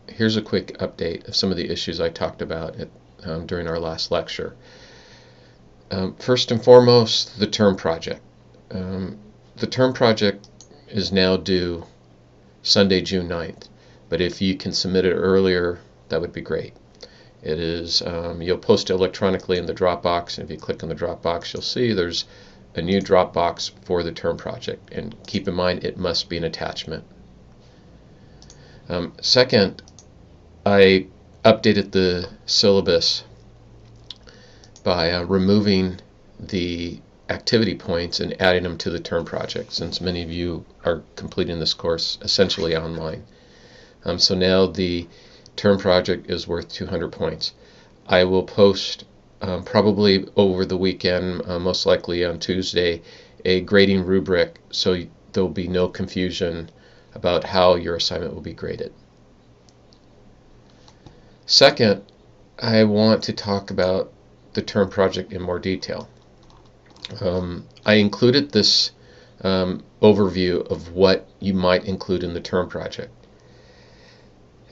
here's a quick update of some of the issues I talked about during our last lecture. First and foremost, the term project. The term project is now due Sunday, June 9th, but if you can submit it earlier, that would be great. It is, you'll post it electronically in the Dropbox, and if you click on the Dropbox, you'll see there's a new Dropbox for the term project, and keep in mind it must be an attachment. Second, I updated the syllabus by removing the activity points and adding them to the term project, since many of you are completing this course essentially online. So now the term project is worth 200 points. I will post probably over the weekend, most likely on Tuesday, a grading rubric, so there'll be no confusion about how your assignment will be graded. Second, I want to talk about the term project in more detail. I included this overview of what you might include in the term project.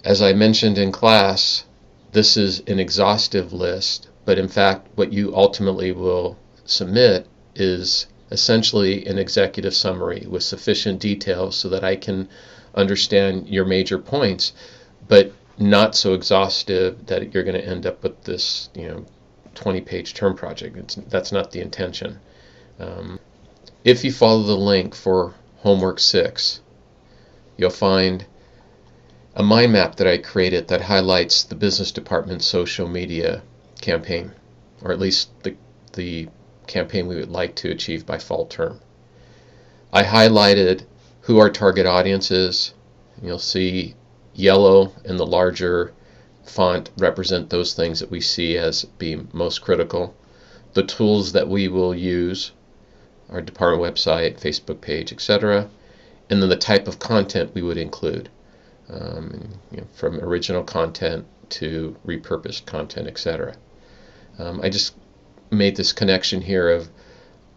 As I mentioned in class, this is an exhaustive list, but in fact what you ultimately will submit is essentially an executive summary with sufficient detail so that I can understand your major points, but not so exhaustive that you're going to end up with this 20-page term project. That's not the intention. If you follow the link for homework 6, you'll find a mind map that I created that highlights the business department's social media campaign, or at least the campaign we would like to achieve by fall term. I highlighted who our target audience is. You'll see yellow in the larger font represent those things that we see as being most critical. The tools that we will use, our department website, Facebook page, etc., and then the type of content we would include, from original content to repurposed content, etc. I just made this connection here of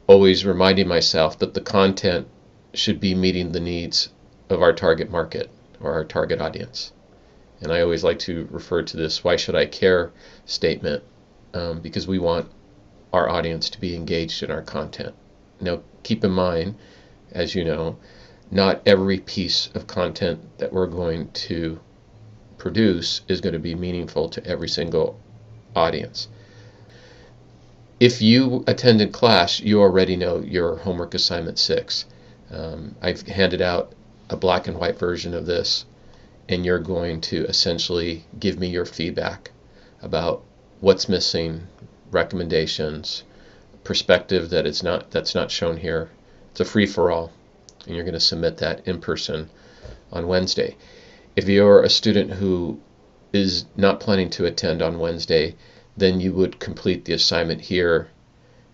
always reminding myself that the content should be meeting the needs of our target market or our target audience. And I always like to refer to this "why should I care" statement, because we want our audience to be engaged in our content. Now keep in mind, as you know, not every piece of content that we're going to produce is going to be meaningful to every single audience. If you attended class, you already know your homework assignment 6. I've handed out a black and white version of this, and you're going to essentially give me your feedback about what's missing, recommendations, perspective that's not shown here. It's a free-for-all, and you're going to submit that in person on Wednesday. If you're a student who is not planning to attend on Wednesday, then you would complete the assignment here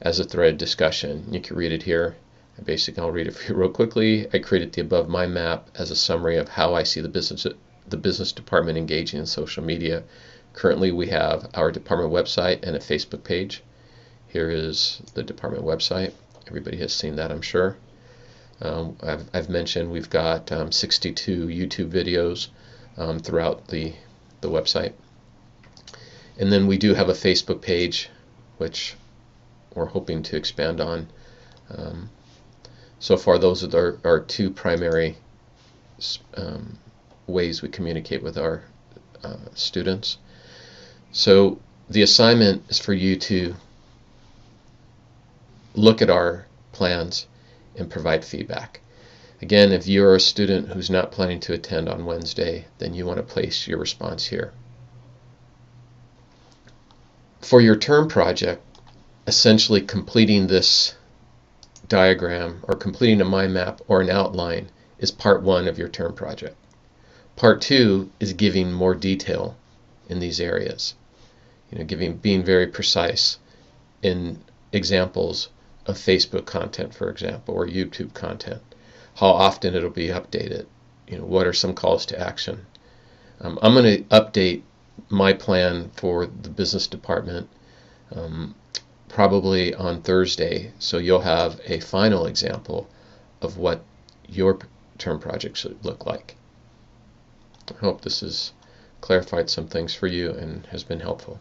as a threaded discussion. You can read it here. Basically, I'll read it for you real quickly. I created the above mind map as a summary of how I see the business department engaging in social media. Currently, we have our department website and a Facebook page. Here is the department website. Everybody has seen that, I'm sure. I've mentioned we've got 62 YouTube videos throughout the website. And then we do have a Facebook page, which we're hoping to expand on. So far, those are our two primary ways we communicate with our students. So the assignment is for you to look at our plans and provide feedback. Again, if you're a student who's not planning to attend on Wednesday, then you want to place your response here. For your term project, essentially completing this diagram or completing a mind map or an outline is part 1 of your term project. Part 2 is giving more detail in these areas. Being very precise in examples of Facebook content, for example, or YouTube content. How often it'll be updated. What are some calls to action? I'm going to update my plan for the business department probably on Thursday, so you'll have a final example of what your term project should look like. I hope this is clarified some things for you and has been helpful.